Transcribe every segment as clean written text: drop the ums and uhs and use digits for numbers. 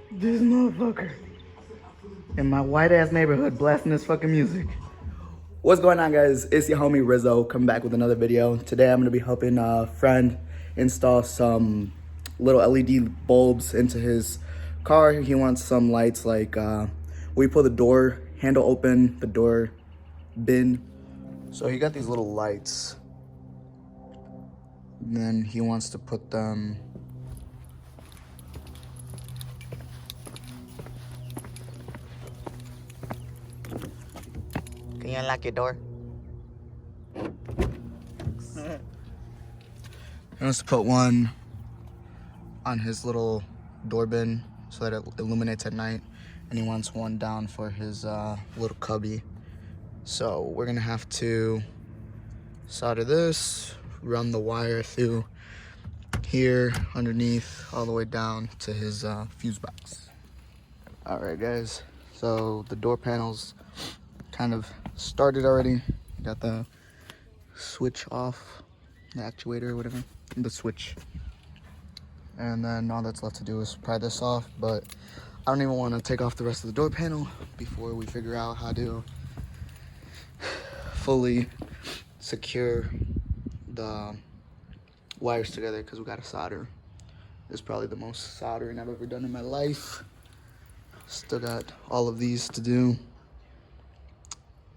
This motherfucker in my white ass neighborhood blasting this fucking music. What's going on, guys? It's your homie Rizzo coming back with another video. Today I'm gonna be helping a friend install some little LED bulbs into his car. He wants some lights like we pull the door handle open, the door bin. So he got these little lights. And then he wants to put them Can you unlock your door? He wants to put one on his little door bin so that it illuminates at night, and he wants one down for his little cubby. So we're gonna have to solder this, run the wire through here, underneath, all the way down to his fuse box. All right, guys, so the door panels kind of started already. Got the switch off, the actuator or whatever, the switch. And then all that's left to do is pry this off, but I don't even want to take off the rest of the door panel before we figure out how to fully secure the wires together, because we got to solder. This is probably the most soldering I've ever done in my life. Still got all of these to do.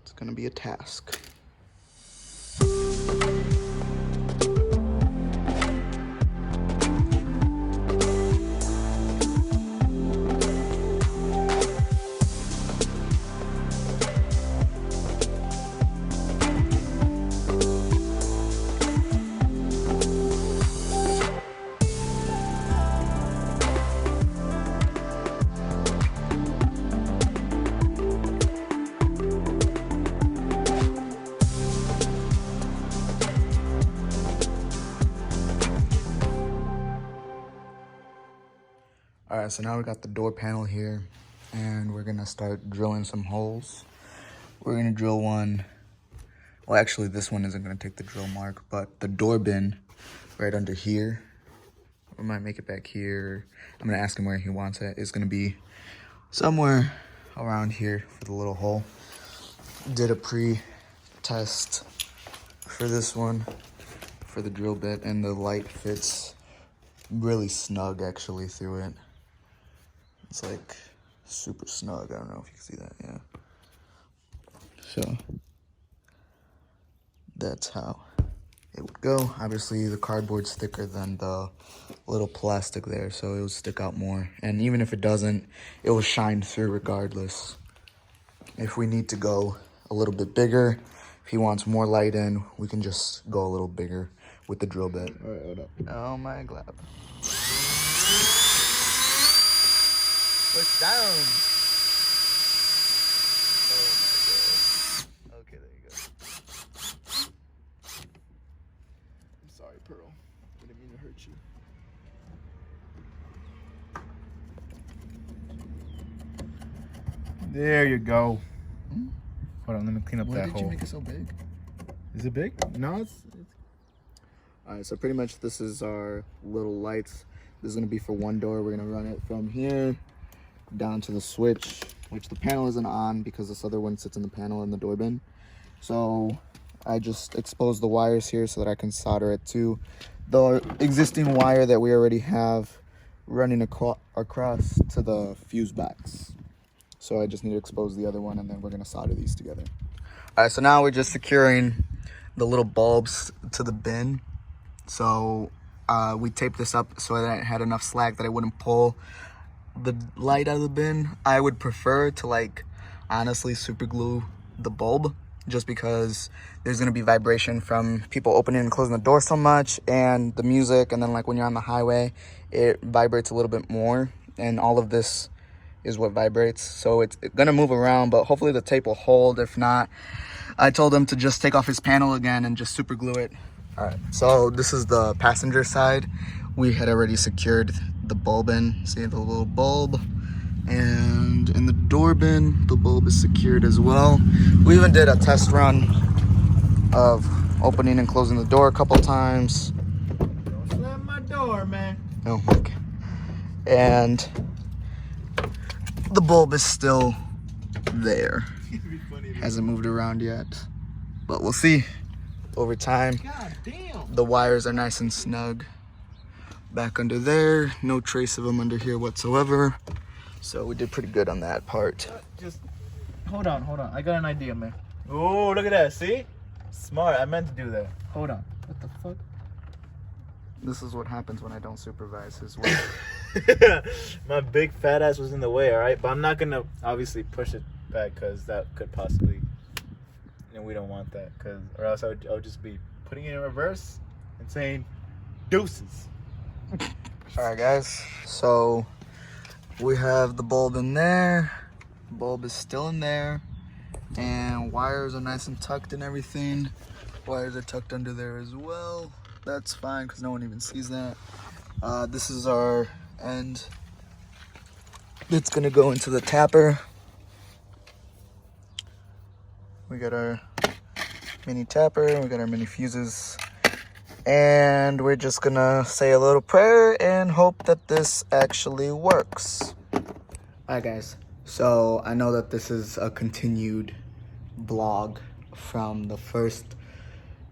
It's gonna be a task. All right, so now we got the door panel here, and we're gonna start drilling some holes. We're gonna drill one, well, actually this one isn't gonna take the drill mark, but the door bin right under here, we might make it back here. I'm gonna ask him where he wants it. It's gonna be somewhere around here for the little hole. Did a pre-test for this one, for the drill bit, and the light fits really snug actually through it. It's like super snug. I don't know if you can see that, yeah. So that's how it would go. Obviously the cardboard's thicker than the little plastic there, so it will stick out more. And even if it doesn't, it will shine through regardless. If we need to go a little bit bigger, if he wants more light in, we can just go a little bigger with the drill bit. All right, hold up. Oh my God. Push down. Oh my God. Okay, there you go. I'm sorry, Pearl. I didn't mean to hurt you. There you go. Hold on, let me clean up that hole. Why did you make it so big? Is it big? No, it's... All right, so pretty much this is our little lights. This is gonna be for one door. We're gonna run it from here down to the switch, which the panel isn't on because this other one sits in the panel in the door bin. So I just exposed the wires here so that I can solder it to the existing wire that we already have running across to the fuse box. So I just need to expose the other one, and then we're gonna solder these together. All right, so now we're just securing the little bulbs to the bin. So we taped this up so that it had enough slack that it wouldn't pull the light out of the bin. I would prefer to, like, honestly super glue the bulb, just because there's gonna be vibration from people opening and closing the door so much, and the music, and then like when you're on the highway it vibrates a little bit more, and all of this is what vibrates, so it's gonna move around, but hopefully the tape will hold. If not, I told him to just take off his panel again and just super glue it. All right, so this is the passenger side. We had already secured the bulb in. See the little bulb? And in the door bin, the bulb is secured as well. We even did a test run of opening and closing the door a couple times. Don't slam my door, man. Oh, okay. And the bulb is still there. Hasn't moved around yet, but we'll see over time. God damn. The wires are nice and snug back under there. No trace of them under here whatsoever. So we did pretty good on that part. Just hold on. I got an idea, man. Oh, look at that. See? Smart. I meant to do that. Hold on. What the fuck? This is what happens when I don't supervise his work. My big fat ass was in the way, all right? But I'm not going to obviously push it back because that could possibly, we don't want that. Or else I would just be putting it in reverse and saying deuces. All right, guys. So we have the bulb in there. Bulb is still in there. And wires are nice and tucked and everything. Wires are tucked under there as well. That's fine because no one even sees that. This is our end. It's gonna go into the tapper. We got our mini tapper, we got our mini fuses, and we're just gonna say a little prayer and hope that this actually works. Alright guys, so I know that this is a continued vlog from the first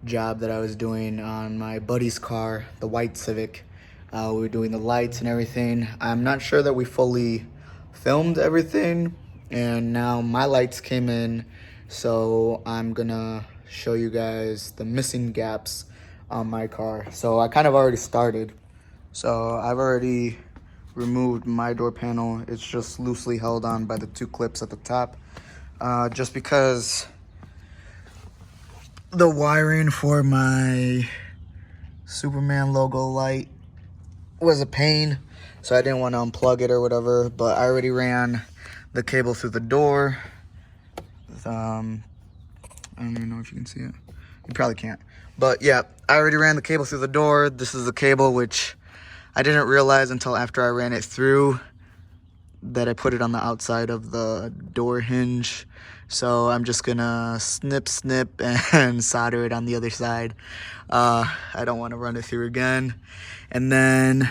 job that I was doing on my buddy's car, the white Civic. We were doing the lights and everything. I'm not sure that we fully filmed everything, and now my lights came in, so I'm gonna show you guys the missing gaps on my car. So I kind of already started. So I've already removed my door panel. It's just loosely held on by the two clips at the top, just because the wiring for my Superman logo light was a pain, so I didn't want to unplug it or whatever. But I already ran the cable through the door. I don't even know if you can see it. You probably can't, but yeah, I already ran the cable through the door. This is the cable, which I didn't realize until after I ran it through that I put it on the outside of the door hinge. So I'm just gonna snip and solder it on the other side. I don't want to run it through again. And then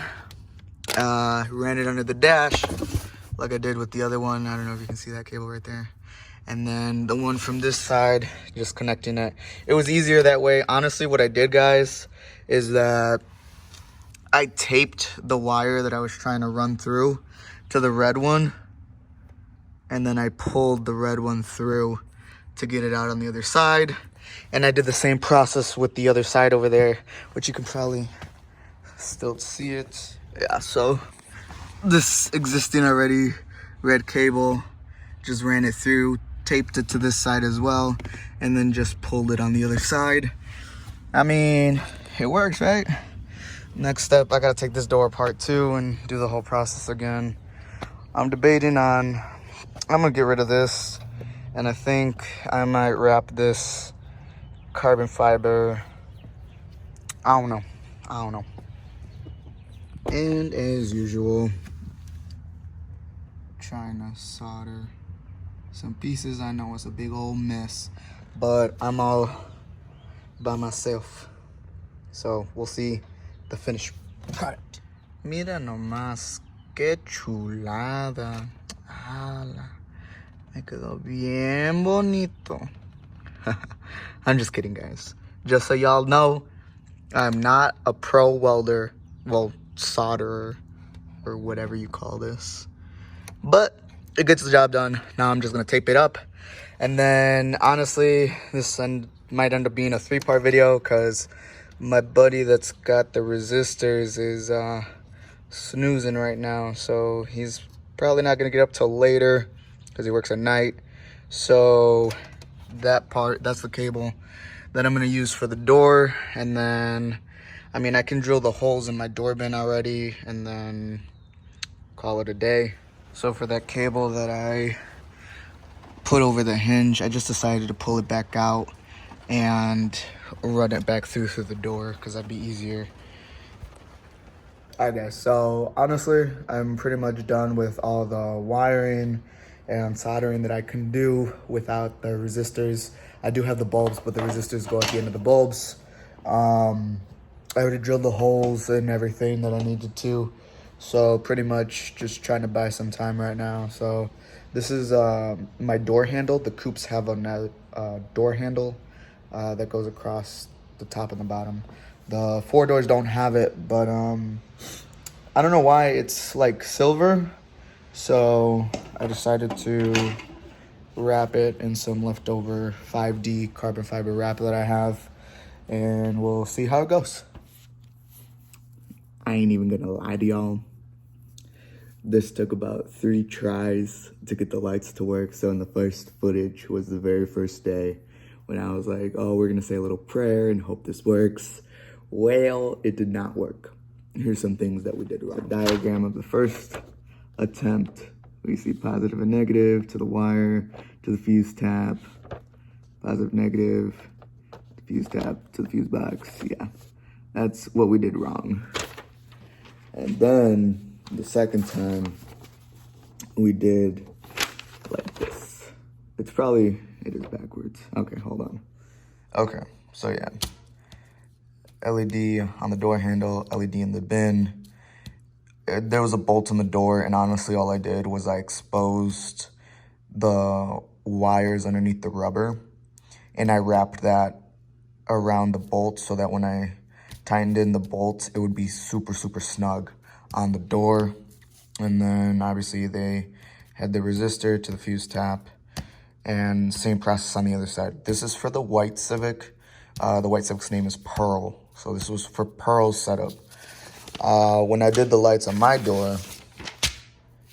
ran it under the dash like I did with the other one. I don't know if you can see that cable right there. And then the one from this side, just connecting it. It was easier that way. Honestly, what I did, guys, is that I taped the wire that I was trying to run through to the red one, and then I pulled the red one through to get it out on the other side. And I did the same process with the other side over there, which you can probably still see it. Yeah, so this existing already red cable, just ran it through, taped it to this side as well, and then just pulled it on the other side. I mean, it works, right? Next step, I gotta take this door apart too and do the whole process again. I'm debating on, I'm gonna get rid of this, and I think I might wrap this carbon fiber. I don't know. And as usual, trying to solder some pieces. I know it's a big old mess, but I'm all by myself, so we'll see the finished product. Mira nomás, qué chulada. Ala, me quedó bien bonito. I'm just kidding, guys. Just so y'all know, I'm not a pro welder, well, solderer, or whatever you call this. But it gets the job done. Now I'm just gonna tape it up. And then, honestly, this might end up being a 3-part video, because my buddy that's got the resistors is snoozing right now. So he's probably not gonna get up till later, because he works at night. So that part, that's the cable that I'm gonna use for the door. And then, I mean, I can drill the holes in my door bin already and then call it a day. So for that cable that I put over the hinge, I just decided to pull it back out and run it back through the door, because that'd be easier. Alright guys, so honestly, I'm pretty much done with all the wiring and soldering that I can do without the resistors. I do have the bulbs, but the resistors go at the end of the bulbs. I already drilled the holes and everything that I needed to So pretty much just trying to buy some time right now. So this is my door handle. The coupes have a door handle that goes across the top and the bottom. The 4 doors don't have it, but I don't know why it's like silver. So I decided to wrap it in some leftover 5D carbon fiber wrap that I have, and we'll see how it goes. I ain't even gonna lie to y'all. This took about 3 tries to get the lights to work. So in the first footage was the very first day when I was like, oh, we're gonna say a little prayer and hope this works. Well, it did not work. Here's some things that we did wrong. The diagram of the first attempt. We see positive and negative to the wire, to the fuse tab, positive, negative, to fuse tab, to the fuse box. Yeah, that's what we did wrong. And then the second time we did like this. It is backwards. Okay, hold on. Okay, so yeah. LED on the door handle, LED in the bin. There was a bolt in the door, and honestly all I did was I exposed the wires underneath the rubber, and I wrapped that around the bolt so that when I tightened in the bolt, it would be super, super snug on the door. And then obviously they had the resistor to the fuse tap, and same process on the other side. This is for the white Civic. The white Civic's name is Pearl. So this was for Pearl's setup. When I did the lights on my door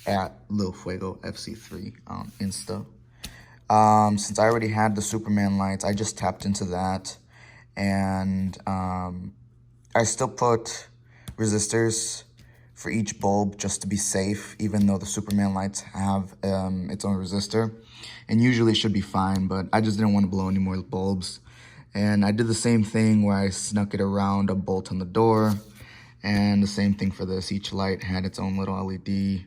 at Lil Fuego FC3 on Insta, since I already had the Superman lights, I just tapped into that, and I still put resistors for each bulb just to be safe, even though the Superman lights have its own resistor, and usually it should be fine, but I just didn't want to blow any more bulbs. And I did the same thing where I snuck it around a bolt on the door, and the same thing for this. Each light had its own little LED,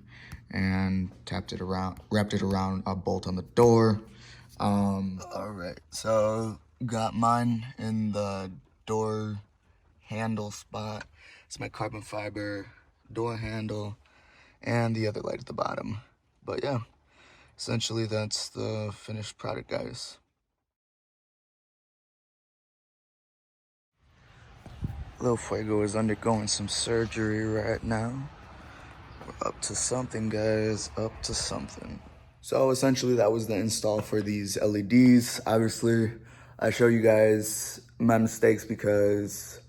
and wrapped it around a bolt on the door. All right, so got mine in the door handle spot. It's my carbon fiber door handle, and the other light at the bottom. But yeah, essentially that's the finished product, guys. Lil Fuego is undergoing some surgery right now. We're up to something, guys, up to something. So essentially that was the install for these LEDs. Obviously, I show you guys my mistakes because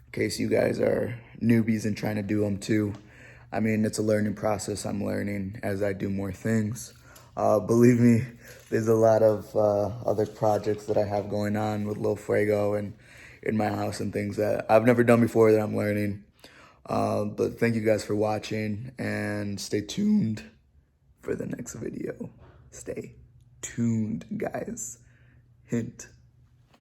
in case you guys are newbies and trying to do them too. I mean, it's a learning process. I'm learning as I do more things. Believe me, there's a lot of other projects that I have going on with Lil Fuego and in my house and things that I've never done before that I'm learning. But thank you guys for watching, and stay tuned for the next video. Stay tuned, guys. Hint.